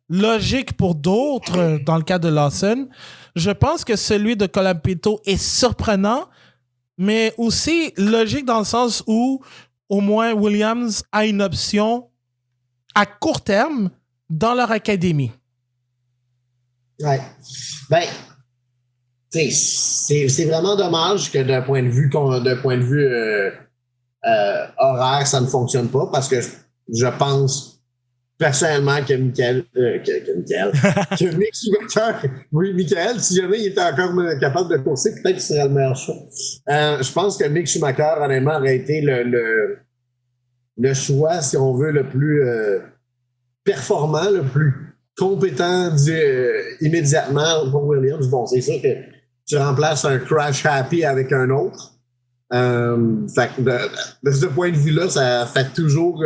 logique pour d'autres, dans le cas de Lawson, je pense que celui de Colapinto est surprenant, mais aussi logique dans le sens où, au moins, Williams a une option à court terme dans leur académie. Ouais. Ben... C'est vraiment dommage que d'un point de vue horaire, ça ne fonctionne pas, parce que je pense personnellement que Michael, que Mick Schumacher, oui, Michael, si jamais il était encore capable de courser, peut-être qu'il serait le meilleur choix. Je pense que Mick Schumacher, honnêtement, aurait été le choix, si on veut, le plus performant, le plus compétent immédiatement pour Williams. Bon, c'est sûr que tu remplaces un Crash Happy avec un autre. Fait que de ce point de vue-là, ça fait toujours.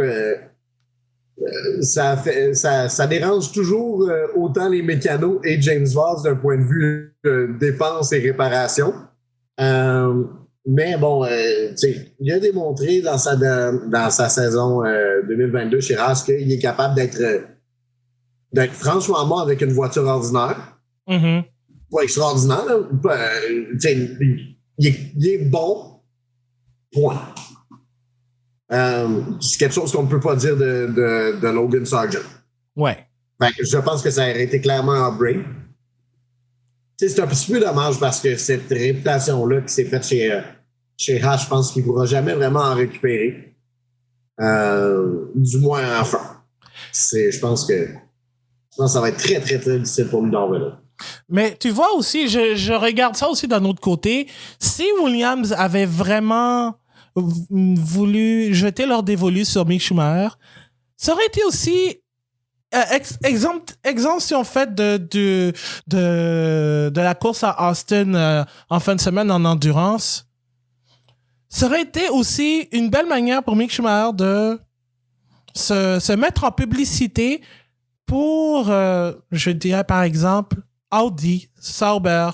Ça dérange toujours autant les mécanos et James Voss d'un point de vue dépenses et réparation. Mais bon, il a démontré dans sa saison 2022 chez Haas qu'il est capable d'être franchement bon avec une voiture ordinaire. Mm-hmm. Pas extraordinaire. Il est bon. Point. C'est quelque chose qu'on ne peut pas dire de Logan Sargent. Ouais. Fait que je pense que ça aurait été clairement un break. C'est un petit peu dommage parce que cette réputation-là qui s'est faite chez Haas, je pense qu'il ne pourra jamais vraiment en récupérer. Du moins enfin. Je pense que ça va être très, très, très difficile pour lui d'en revenir. Mais tu vois aussi, je regarde ça aussi d'un autre côté. Si Williams avait vraiment voulu jeter leur dévolu sur Mick Schumacher, ça aurait été aussi exemple si on fait de la course à Austin en fin de semaine en endurance, ça aurait été aussi une belle manière pour Mick Schumacher de se mettre en publicité pour, je dirais par exemple, Audi, Sauber.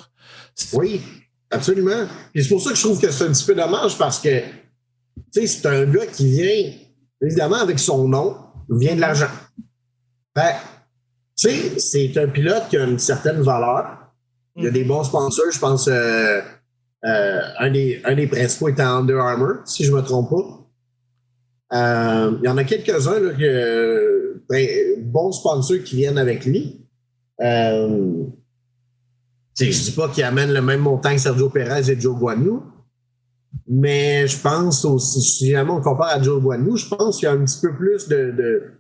Oui, absolument. Et c'est pour ça que je trouve que c'est un petit peu dommage parce que c'est un gars qui vient, évidemment, avec son nom, vient de l'argent. Fait, c'est un pilote qui a une certaine valeur. Il y a des bons sponsors. Je pense un des principaux est Under Armour, si je ne me trompe pas. Il y en a quelques-uns là, bons sponsors qui viennent avec lui. Je dis pas qu'il amène le même montant que Sergio Perez et Joe Guanyu, mais je pense aussi, si jamais on compare à Joe Guanyu, je pense qu'il y a un petit peu plus de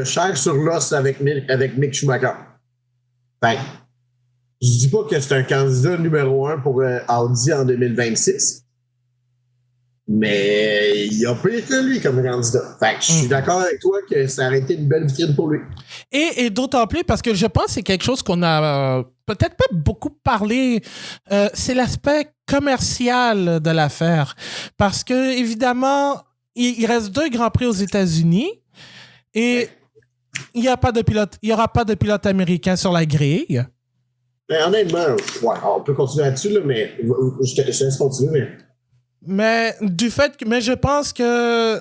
chair sur l'os avec Mick Schumacher. Fait, je dis pas que c'est un candidat numéro 1 pour Audi en 2026, mais il y a pire que lui comme candidat. Fait que je suis d'accord avec toi que ça aurait été une belle vitrine pour lui. Et d'autant plus parce que je pense que c'est quelque chose qu'on a peut-être pas beaucoup parlé. C'est l'aspect commercial de l'affaire. Parce que, évidemment, il reste 2 Grands Prix aux États-Unis et il n'y aura pas de pilote américain sur la grille. Mais honnêtement, ouais, on peut continuer là-dessus, là, mais je te laisse continuer. Mais je pense que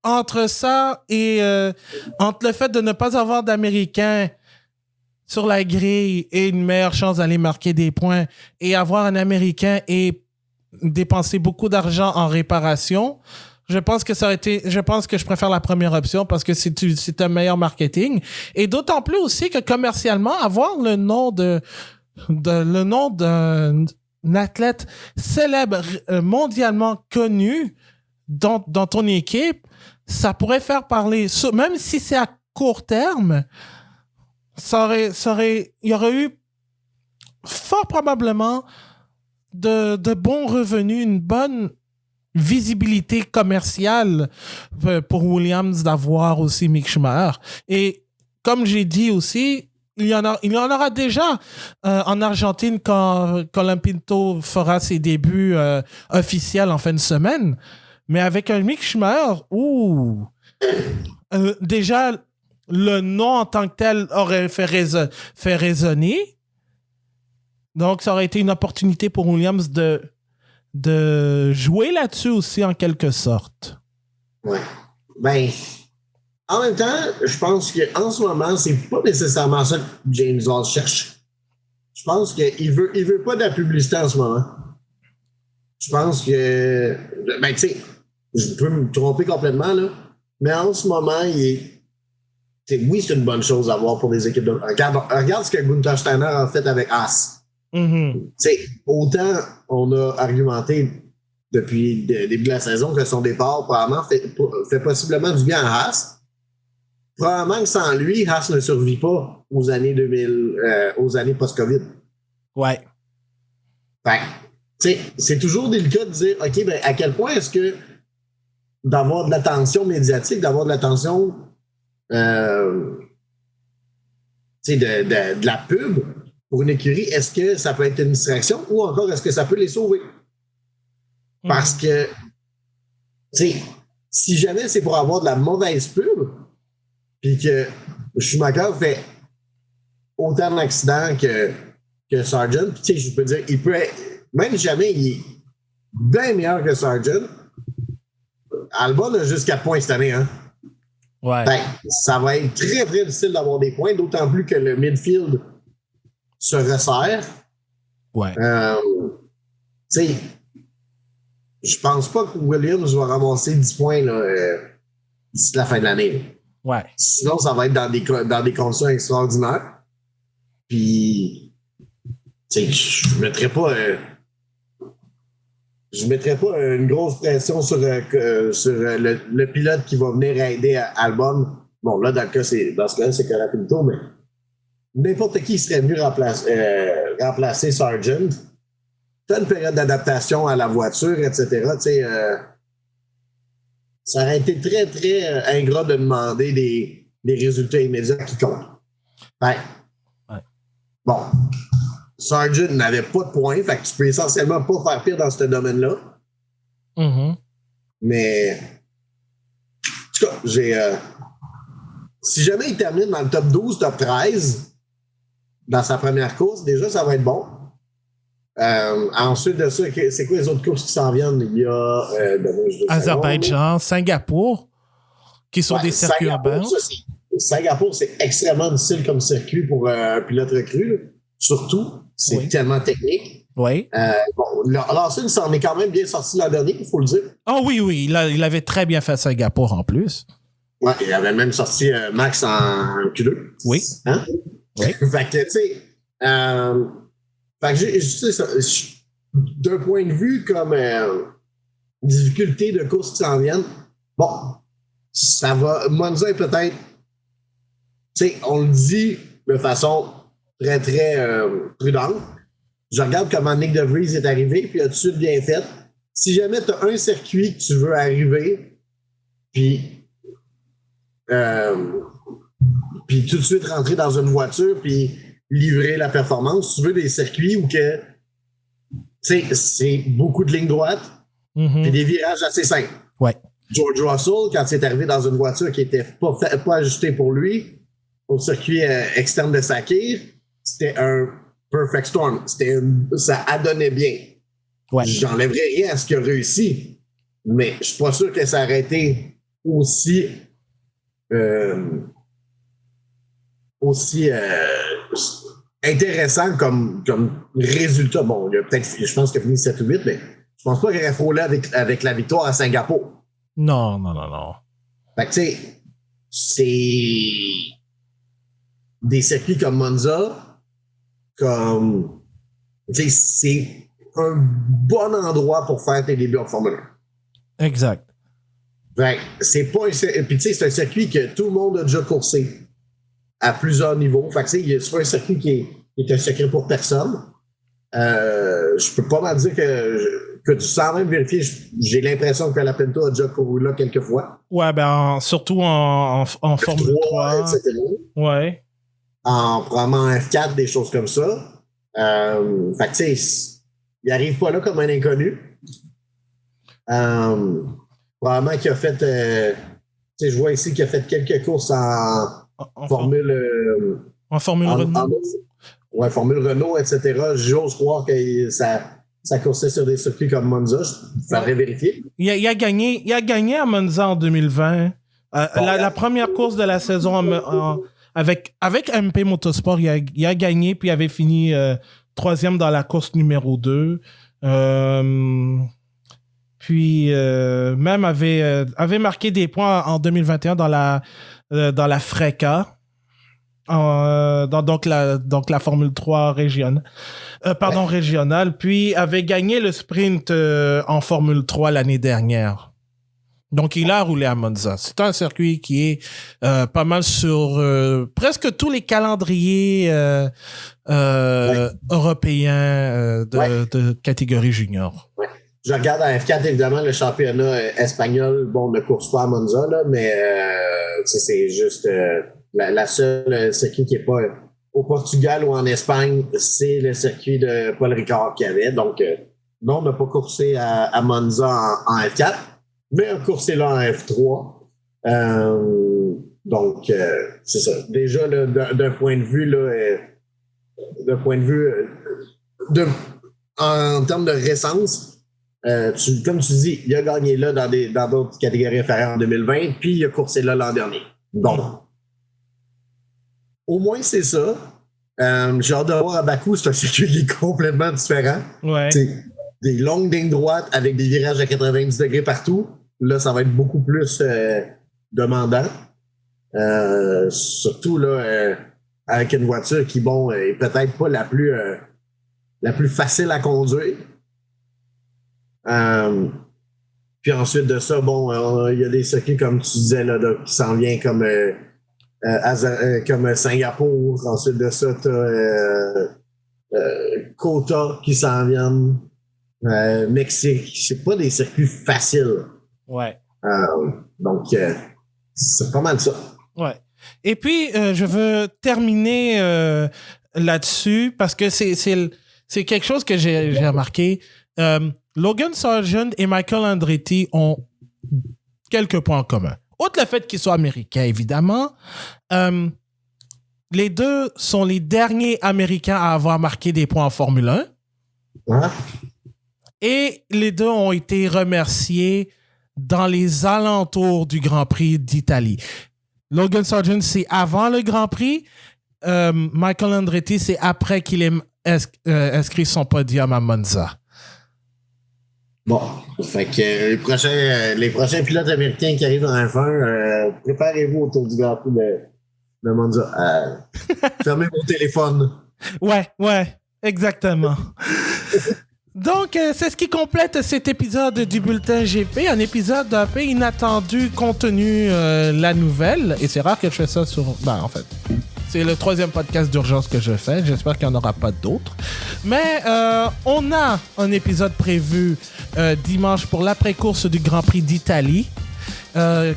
entre ça et entre le fait de ne pas avoir d'Américains sur la grille et une meilleure chance d'aller marquer des points et avoir un Américain et dépenser beaucoup d'argent en réparation, je pense que je préfère la première option parce que c'est un meilleur marketing. Et d'autant plus aussi que commercialement, avoir le nom d'un athlète célèbre, mondialement connu dans ton équipe, ça pourrait faire parler, même si c'est à court terme, il y aurait eu fort probablement de bons revenus, une bonne visibilité commerciale pour Williams d'avoir aussi Mick Schumacher. Et comme j'ai dit aussi, il y en aura déjà en Argentine quand Colapinto fera ses débuts officiels en fin de semaine. Mais avec un Mick Schumacher, déjà, le nom en tant que tel aurait fait résonner. Donc, ça aurait été une opportunité pour Williams de jouer là-dessus aussi, en quelque sorte. Ouais. Ben, en même temps, je pense qu'en ce moment, c'est pas nécessairement ça que James Hall cherche. Je pense qu'il veut pas de la publicité en ce moment. Je pense que, ben, tu sais, je peux me tromper complètement, là, mais en ce moment, oui, c'est une bonne chose à voir pour les équipes de... Regarde ce que Gunther Steiner a fait avec Haas. Mm-hmm. Autant on a argumenté depuis le début de la saison que son départ probablement fait possiblement du bien à Haas. Probablement que sans lui, Haas ne survit pas aux années 2000, aux années post-Covid. Ouais. Fait, c'est toujours délicat de dire, OK, ben, à quel point est-ce que d'avoir de l'attention médiatique, d'avoir de l'attention de la pub pour une écurie, est-ce que ça peut être une distraction ou encore est-ce que ça peut les sauver? Parce que, si jamais c'est pour avoir de la mauvaise pub, puis que Schumacher fait autant d'accidents que Sargent, puis je peux dire, il peut être, même si jamais il est bien meilleur que Sargent, Albon a juste 4 points cette année, hein? Ouais. Ben, ça va être très, très difficile d'avoir des points, d'autant plus que le midfield se resserre. Ouais. Je pense pas que Williams va ramasser 10 points d'ici la fin de l'année. Ouais. Sinon, ça va être dans des conditions extraordinaires. Puis, je mettrais pas... je mettrais pas une grosse pression sur le pilote qui va venir aider Albon. Bon, là, dans ce cas-là, c'est Colapinto, mais n'importe qui serait venu remplacer Sargent. T'as une période d'adaptation à la voiture, etc. Ça aurait été très, très ingrat de demander des résultats immédiats qui comptent. Ouais. Bon. Sargent n'avait pas de points, fait que tu peux essentiellement pas faire pire dans ce domaine-là. Mais, en tout cas, si jamais il termine dans le top 12, top 13, dans sa première course, déjà, ça va être bon. Ensuite de ça, c'est quoi les autres courses qui s'en viennent? Il y a Azerbaïdjan, Singapour, qui sont des circuits urbains. Singapour, c'est extrêmement difficile comme circuit pour un pilote recru. Là. Surtout, c'est tellement technique. Oui. Lawson s'en est quand même bien sorti l'an dernier, il faut le dire. Oh oui, il avait très bien fait Singapour en plus. Ouais, il avait même sorti Max en Q2. Oui. Hein? Oui. Fait que, tu sais, d'un point de vue comme difficulté de course qui s'en viennent, bon, ça va. Monza est peut-être, tu sais, on le dit de façon très, très prudente. Je regarde comment Nick De Vries est arrivé, puis a tout de suite bien fait. Si jamais tu as un circuit que tu veux arriver, puis tout de suite rentrer dans une voiture, puis livrer la performance, tu veux des circuits où que c'est beaucoup de lignes droites et des virages assez simples. Ouais. George Russell, quand c'est arrivé dans une voiture qui n'était pas ajustée pour lui, au circuit externe de Sakir, c'était un perfect storm. Ça adonnait bien. Ouais. J'enlèverais rien à ce qu'il a réussi, mais je suis pas sûr que ça aurait été aussi intéressant comme résultat. Bon, il y a peut-être, je pense qu'il a fini 7 ou 8, mais je pense pas qu'il aurait frôlé avec la victoire à Singapour. Non. Fait que, tu sais, c'est des circuits comme Monza, comme, tu sais, c'est un bon endroit pour faire tes débuts en Formule 1. Exact. Fait que c'est pas puis tu sais, c'est un circuit que tout le monde a déjà coursé à plusieurs niveaux. Fait que c'est pas un circuit qui est un secret pour personne. Je peux pas mal dire que tu sens même vérifier. J'ai l'impression que Colapinto a déjà couru là quelques fois. Ouais, surtout en Formule 3. Etc. Ouais. Probablement en F4, des choses comme ça. Fait que tu sais, il arrive pas là comme un inconnu. Probablement qu'il a fait... tu sais, je vois ici qu'il a fait quelques courses en Formule... en Formule Renault. Ouais, Formule Renault, etc. J'ose croire que ça coursait sur des circuits comme Monza. Je faudrait vérifier. Il a gagné à Monza en 2020. La première course de la saison avec MP Motorsport, il a gagné, puis il avait fini 3e dans la course numéro 2. Puis même avait marqué des points en 2021 dans la FRECA. Donc la Formule 3 régionale. Régionale. Puis avait gagné le sprint en Formule 3 l'année dernière. Donc il a roulé à Monza. C'est un circuit qui est pas mal sur presque tous les calendriers européens de catégorie junior. Ouais. je regarde en F4, évidemment, le championnat espagnol, bon, ne course pas à Monza, là, mais c'est juste la seule circuit qui n'est pas au Portugal ou en Espagne, c'est le circuit de Paul Ricard qu'il y avait. Donc, non, on n'a pas coursé à Monza en F4, mais on a coursé là en F3. Donc, c'est ça. Déjà, là, d'un point de vue, là, en termes de récence, comme tu dis, il a gagné là dans d'autres catégories inférieures en 2020, puis il a coursé là l'an dernier. Bon. Au moins, c'est ça. J'ai hâte de voir à Bakou, c'est un circuit qui est complètement différent. Ouais. C'est des longues lignes droites avec des virages à 90 degrés partout. Là, ça va être beaucoup plus demandant. Surtout là, avec une voiture qui, bon, est peut-être pas la plus facile à conduire. Puis ensuite de ça, bon, il y a des circuits, comme tu disais, là, qui s'en vient comme Singapour. Ensuite de ça, t'as Kota qui s'en viennent. Mexique. C'est pas des circuits faciles. Ouais. Donc, c'est pas mal ça. Ouais. Et puis, je veux terminer là-dessus parce que c'est quelque chose que j'ai remarqué. Logan Sargent et Michael Andretti ont quelques points en commun. Outre le fait qu'ils soient américains, évidemment, les deux sont les derniers Américains à avoir marqué des points en Formule 1. Ouais. Et les deux ont été remerciés dans les alentours du Grand Prix d'Italie. Logan Sargent, c'est avant le Grand Prix. Michael Andretti, c'est après qu'il ait inscrit son podium à Monza. Bon, fait que les prochains pilotes américains qui arrivent en F1, préparez-vous autour du Grand Prix de Monza. Fermez vos téléphones. Ouais, exactement. Donc, c'est ce qui complète cet épisode du Bulletin GP, un épisode un peu inattendu compte tenu la nouvelle. Et c'est rare que je fais ça sur... Ben, en fait, c'est le 3e podcast d'urgence que je fais. J'espère qu'il n'y en aura pas d'autres. Mais on a un épisode prévu dimanche pour l'après-course du Grand Prix d'Italie.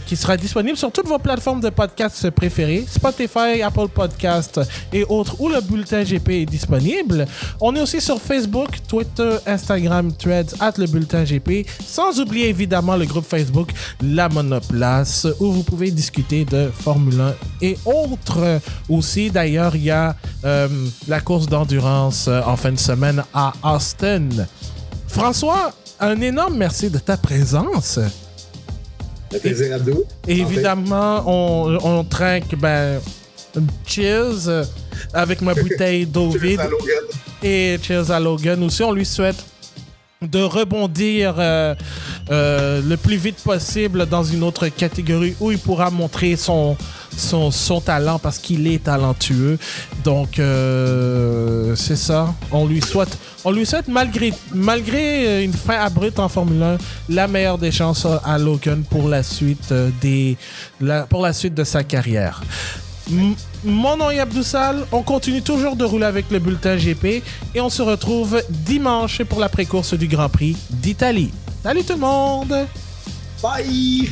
Qui sera disponible sur toutes vos plateformes de podcasts préférées, Spotify, Apple Podcasts et autres, où le Bulletin GP est disponible. On est aussi sur Facebook, Twitter, Instagram, Threads, @le Bulletin GP, sans oublier évidemment le groupe Facebook La Monoplace, où vous pouvez discuter de Formule 1 et autres. Aussi, d'ailleurs, il y a la course d'endurance en fin de semaine à Austin. François, un énorme merci de ta présence. Le plaisir à deux. Et évidemment, on trinque, cheers avec ma bouteille d'eau vide. Cheers à Logan. Et cheers à Logan aussi. On lui souhaite de rebondir le plus vite possible dans une autre catégorie où il pourra montrer son talent parce qu'il est talentueux. Donc, c'est ça. On lui souhaite malgré une fin abrupte en Formule 1, la meilleure des chances à Logan pour la suite de sa carrière. Mon nom est Abdoussal, on continue toujours de rouler avec le Bulletin GP et on se retrouve dimanche pour la pré-course du Grand Prix d'Italie. Salut tout le monde! Bye!